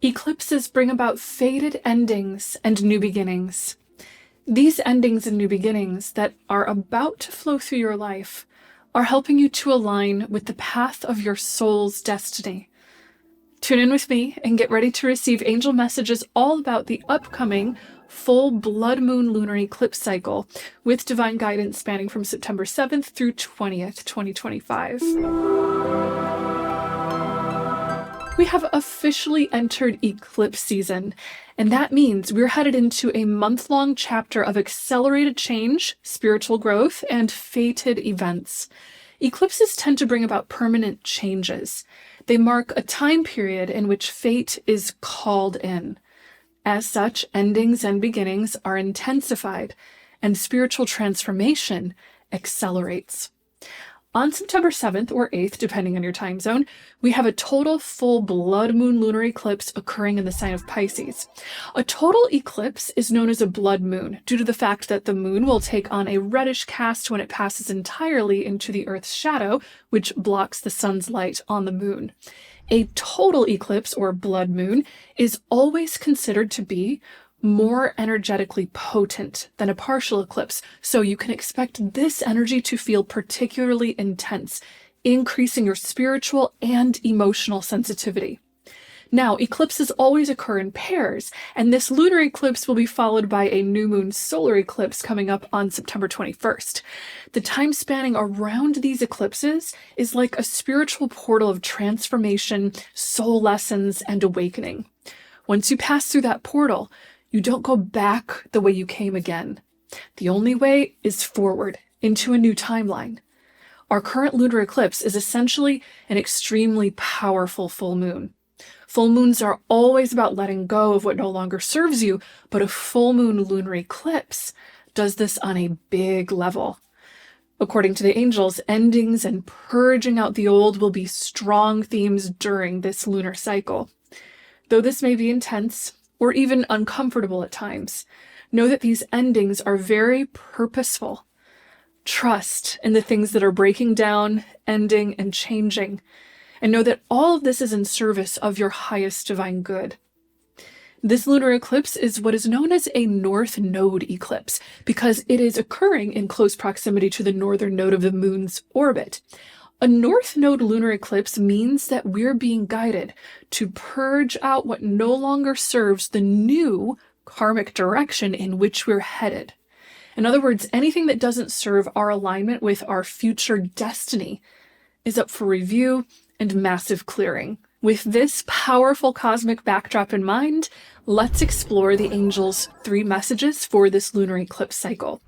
Eclipses bring about fated endings and new beginnings. These endings and new beginnings that are about to flow through your life are helping you to align with the path of your soul's destiny. Tune in with me and get ready to receive angel messages all about the upcoming full blood moon lunar eclipse cycle with divine guidance spanning from September 7th through 20th, 2025. We have officially entered eclipse season, and that means we're headed into a month-long chapter of accelerated change, spiritual growth, and fated events. Eclipses tend to bring about permanent changes. They mark a time period in which fate is called in. As such, endings and beginnings are intensified, and spiritual transformation accelerates. On September 7th or 8th, depending on your time zone, we have a total full blood moon lunar eclipse occurring in the sign of Pisces. A total eclipse is known as a blood moon due to the fact that the moon will take on a reddish cast when it passes entirely into the Earth's shadow, which blocks the sun's light on the moon. A total eclipse or blood moon is always considered to be more energetically potent than a partial eclipse, so you can expect this energy to feel particularly intense, increasing your spiritual and emotional sensitivity. Now, eclipses always occur in pairs, and this lunar eclipse will be followed by a new moon solar eclipse coming up on September 21st. The time spanning around these eclipses is like a spiritual portal of transformation, soul lessons, and awakening. Once you pass through that portal, you don't go back the way you came again. The only way is forward, into a new timeline. Our current lunar eclipse is essentially an extremely powerful full moon. Full moons are always about letting go of what no longer serves you, but a full moon lunar eclipse does this on a big level. According to the angels, endings and purging out the old will be strong themes during this lunar cycle. Though this may be intense, or even uncomfortable at times, know that these endings are very purposeful. Trust in the things that are breaking down, ending, and changing, and know that all of this is in service of your highest divine good. This lunar eclipse is what is known as a north node eclipse because it is occurring in close proximity to the northern node of the moon's orbit. A north node lunar eclipse means that we're being guided to purge out what no longer serves the new karmic direction in which we're headed. In other words, anything that doesn't serve our alignment with our future destiny is up for review and massive clearing. With this powerful cosmic backdrop in mind, let's explore the angels' 3 messages for this lunar eclipse cycle.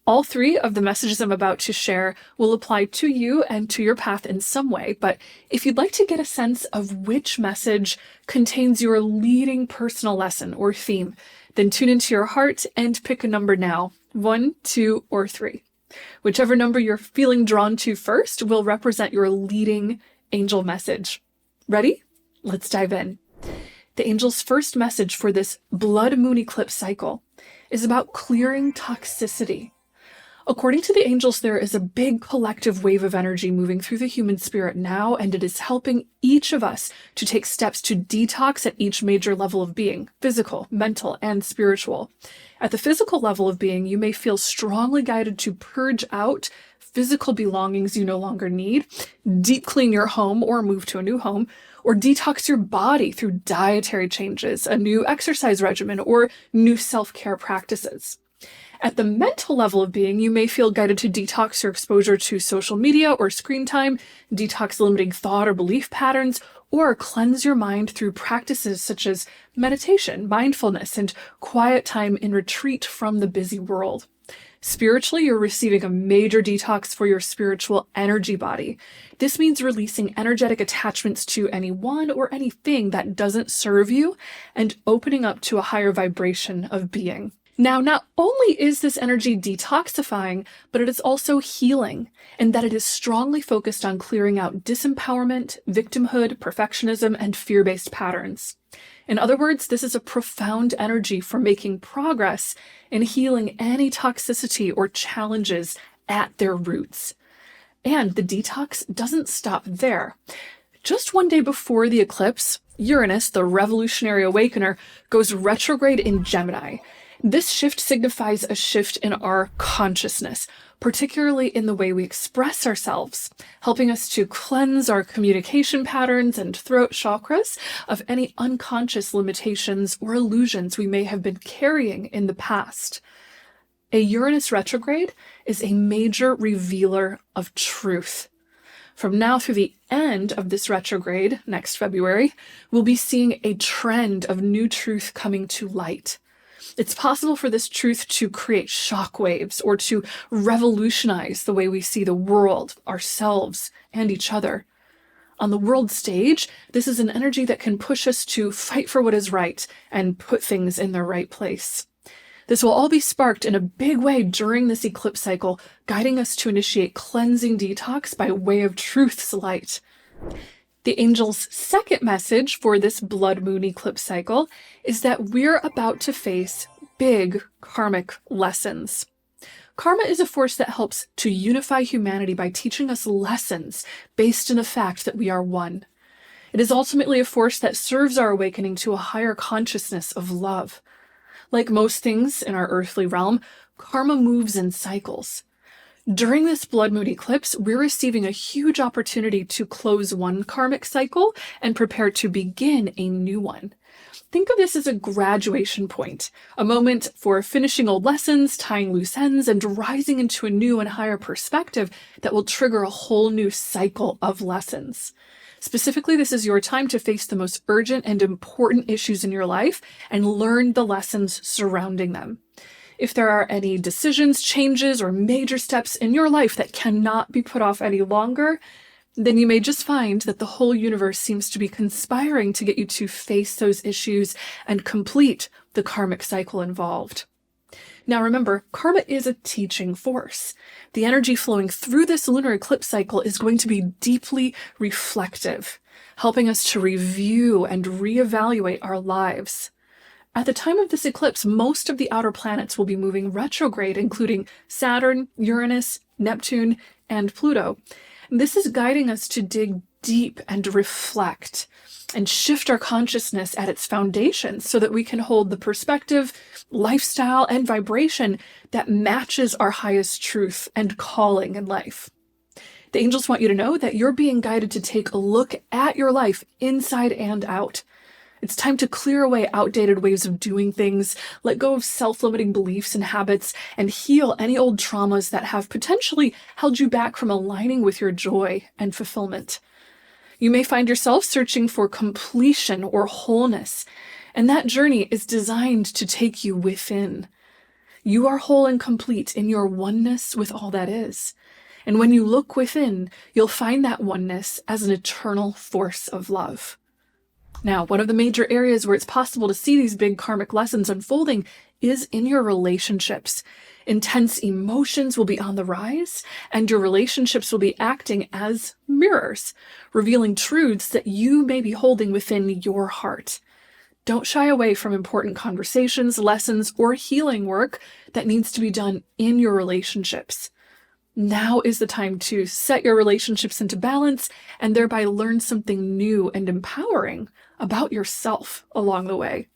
All 3 of the messages I'm about to share will apply to you and to your path in some way, but if you'd like to get a sense of which message contains your leading personal lesson or theme, then tune into your heart and pick a number now, 1, 2, or 3. Whichever number you're feeling drawn to first will represent your leading angel message. Ready? Let's dive in. The angel's first message for this blood moon eclipse cycle is about clearing toxicity. According to the angels, there is a big collective wave of energy moving through the human spirit now, and it is helping each of us to take steps to detox at each major level of being, physical, mental, and spiritual. At the physical level of being, you may feel strongly guided to purge out physical belongings you no longer need, deep clean your home or move to a new home, or detox your body through dietary changes, a new exercise regimen, or new self-care practices. At the mental level of being, you may feel guided to detox your exposure to social media or screen time, detox limiting thought or belief patterns, or cleanse your mind through practices such as meditation, mindfulness, and quiet time in retreat from the busy world. Spiritually, you're receiving a major detox for your spiritual energy body. This means releasing energetic attachments to anyone or anything that doesn't serve you and opening up to a higher vibration of being. Now, not only is this energy detoxifying, but it is also healing, and that it is strongly focused on clearing out disempowerment, victimhood, perfectionism, and fear-based patterns. In other words, this is a profound energy for making progress in healing any toxicity or challenges at their roots. And the detox doesn't stop there. Just one day before the eclipse, Uranus, the revolutionary awakener, goes retrograde in Gemini. This shift signifies a shift in our consciousness, particularly in the way we express ourselves, helping us to cleanse our communication patterns and throat chakras of any unconscious limitations or illusions we may have been carrying in the past. A Uranus retrograde is a major revealer of truth. From now through the end of this retrograde, next February, we'll be seeing a trend of new truth coming to light. It's possible for this truth to create shockwaves or to revolutionize the way we see the world, ourselves, and each other. On the world stage, this is an energy that can push us to fight for what is right and put things in their right place. This will all be sparked in a big way during this eclipse cycle, guiding us to initiate cleansing detox by way of truth's light. The angel's second message for this blood moon eclipse cycle is that we're about to face big karmic lessons. Karma is a force that helps to unify humanity by teaching us lessons based in the fact that we are one. It is ultimately a force that serves our awakening to a higher consciousness of love. Like most things in our earthly realm, karma moves in cycles. During this blood moon eclipse, we're receiving a huge opportunity to close one karmic cycle and prepare to begin a new one. Think of this as a graduation point, a moment for finishing old lessons, tying loose ends, and rising into a new and higher perspective that will trigger a whole new cycle of lessons. Specifically, this is your time to face the most urgent and important issues in your life and learn the lessons surrounding them. If there are any decisions, changes, or major steps in your life that cannot be put off any longer, then you may just find that the whole universe seems to be conspiring to get you to face those issues and complete the karmic cycle involved. Now remember, karma is a teaching force. The energy flowing through this lunar eclipse cycle is going to be deeply reflective, helping us to review and reevaluate our lives. At the time of this eclipse, most of the outer planets will be moving retrograde, including Saturn, Uranus, Neptune, and Pluto. This is guiding us to dig deep and reflect and shift our consciousness at its foundation so that we can hold the perspective, lifestyle, and vibration that matches our highest truth and calling in life. The angels want you to know that you're being guided to take a look at your life inside and out. It's time to clear away outdated ways of doing things, let go of self-limiting beliefs and habits, and heal any old traumas that have potentially held you back from aligning with your joy and fulfillment. You may find yourself searching for completion or wholeness, and that journey is designed to take you within. You are whole and complete in your oneness with all that is. And when you look within, you'll find that oneness as an eternal force of love. Now, one of the major areas where it's possible to see these big karmic lessons unfolding is in your relationships. Intense emotions will be on the rise, and your relationships will be acting as mirrors, revealing truths that you may be holding within your heart. Don't shy away from important conversations, lessons, or healing work that needs to be done in your relationships. Now is the time to set your relationships into balance and thereby learn something new and empowering about yourself along the way.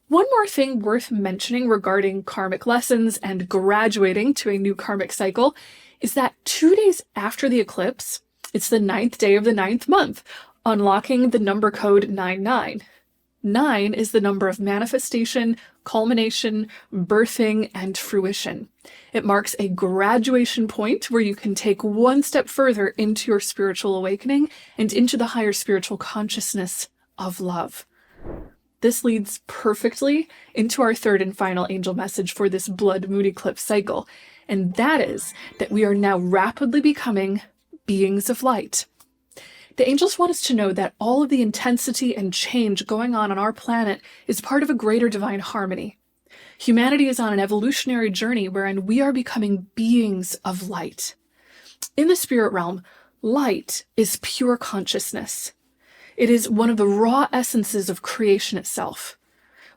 One more thing worth mentioning regarding karmic lessons and graduating to a new karmic cycle is that 2 days after the eclipse, it's the 9th day of the 9th month, unlocking the number code 99. 9 is the number of manifestation, culmination, birthing, and fruition. It marks a graduation point where you can take one step further into your spiritual awakening and into the higher spiritual consciousness of love. This leads perfectly into our third and final angel message for this blood moon eclipse cycle, and that is that we are now rapidly becoming beings of light. The angels want us to know that all of the intensity and change going on our planet is part of a greater divine harmony. Humanity is on an evolutionary journey wherein we are becoming beings of light. In the spirit realm, light is pure consciousness. It is one of the raw essences of creation itself.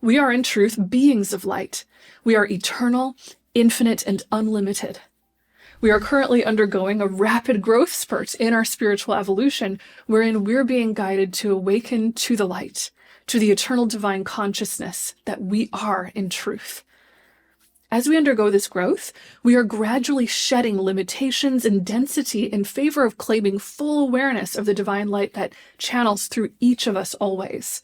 We are in truth beings of light. We are eternal, infinite, and unlimited. We are currently undergoing a rapid growth spurt in our spiritual evolution, wherein we're being guided to awaken to the light, to the eternal divine consciousness that we are in truth. As we undergo this growth, we are gradually shedding limitations and density in favor of claiming full awareness of the divine light that channels through each of us always.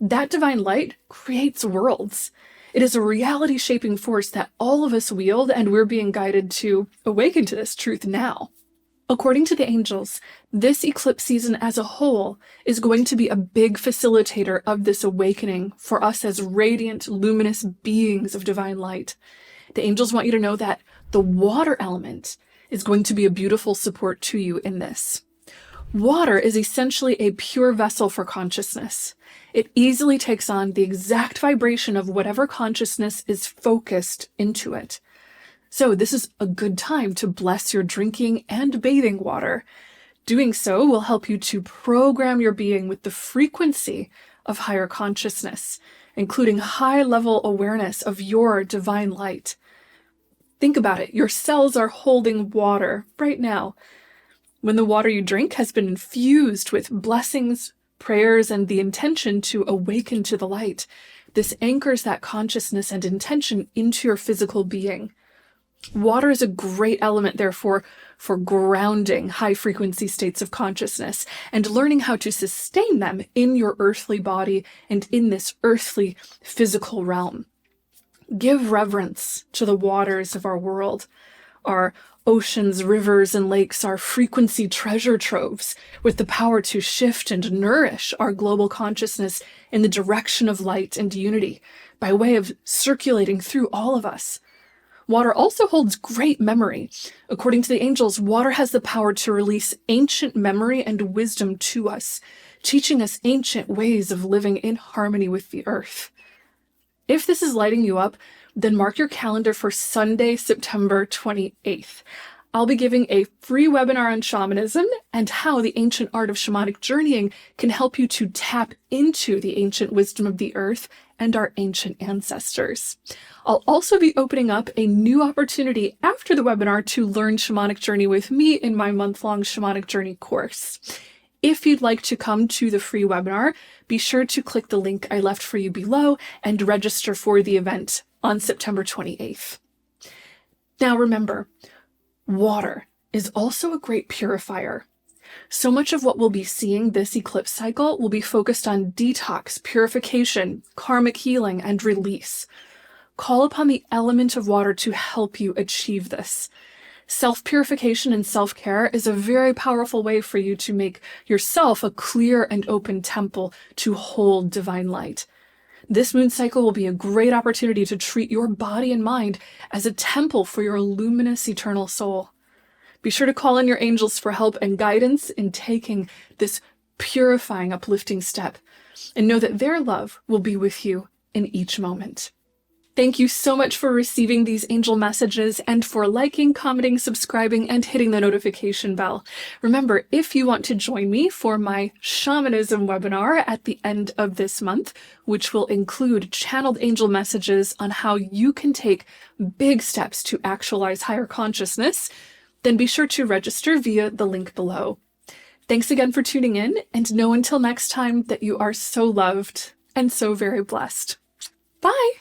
That divine light creates worlds. It is a reality-shaping force that all of us wield, and we're being guided to awaken to this truth now. According to the angels, this eclipse season as a whole is going to be a big facilitator of this awakening for us as radiant, luminous beings of divine light. The angels want you to know that the water element is going to be a beautiful support to you in this. Water is essentially a pure vessel for consciousness. It easily takes on the exact vibration of whatever consciousness is focused into it. So this is a good time to bless your drinking and bathing water. Doing so will help you to program your being with the frequency of higher consciousness, including high-level awareness of your divine light. Think about it. Your cells are holding water right now. When the water you drink has been infused with blessings, prayers, and the intention to awaken to the light, this anchors that consciousness and intention into your physical being. Water is a great element, therefore, for grounding high-frequency states of consciousness and learning how to sustain them in your earthly body and in this earthly physical realm. Give reverence to the waters of our world. Our oceans, rivers, and lakes are frequency treasure troves with the power to shift and nourish our global consciousness in the direction of light and unity by way of circulating through all of us. Water also holds great memory. According to the angels, water has the power to release ancient memory and wisdom to us, teaching us ancient ways of living in harmony with the earth. If this is lighting you up, then mark your calendar for Sunday, September 28th. I'll be giving a free webinar on shamanism and how the ancient art of shamanic journeying can help you to tap into the ancient wisdom of the earth and our ancient ancestors. I'll also be opening up a new opportunity after the webinar to learn shamanic journey with me in my month-long shamanic journey course. If you'd like to come to the free webinar, be sure to click the link I left for you below and register for the event on September 28th. Now remember, water is also a great purifier. So much of what we'll be seeing this eclipse cycle will be focused on detox, purification, karmic healing, and release. Call upon the element of water to help you achieve this. Self-purification and self-care is a very powerful way for you to make yourself a clear and open temple to hold divine light. This moon cycle will be a great opportunity to treat your body and mind as a temple for your luminous eternal soul. Be sure to call in your angels for help and guidance in taking this purifying, uplifting step, and know that their love will be with you in each moment. Thank you so much for receiving these angel messages and for liking, commenting, subscribing, and hitting the notification bell. Remember, if you want to join me for my Shamanism webinar at the end of this month, which will include channeled angel messages on how you can take big steps to actualize higher consciousness, then be sure to register via the link below. Thanks again for tuning in, and know until next time that you are so loved and so very blessed. Bye!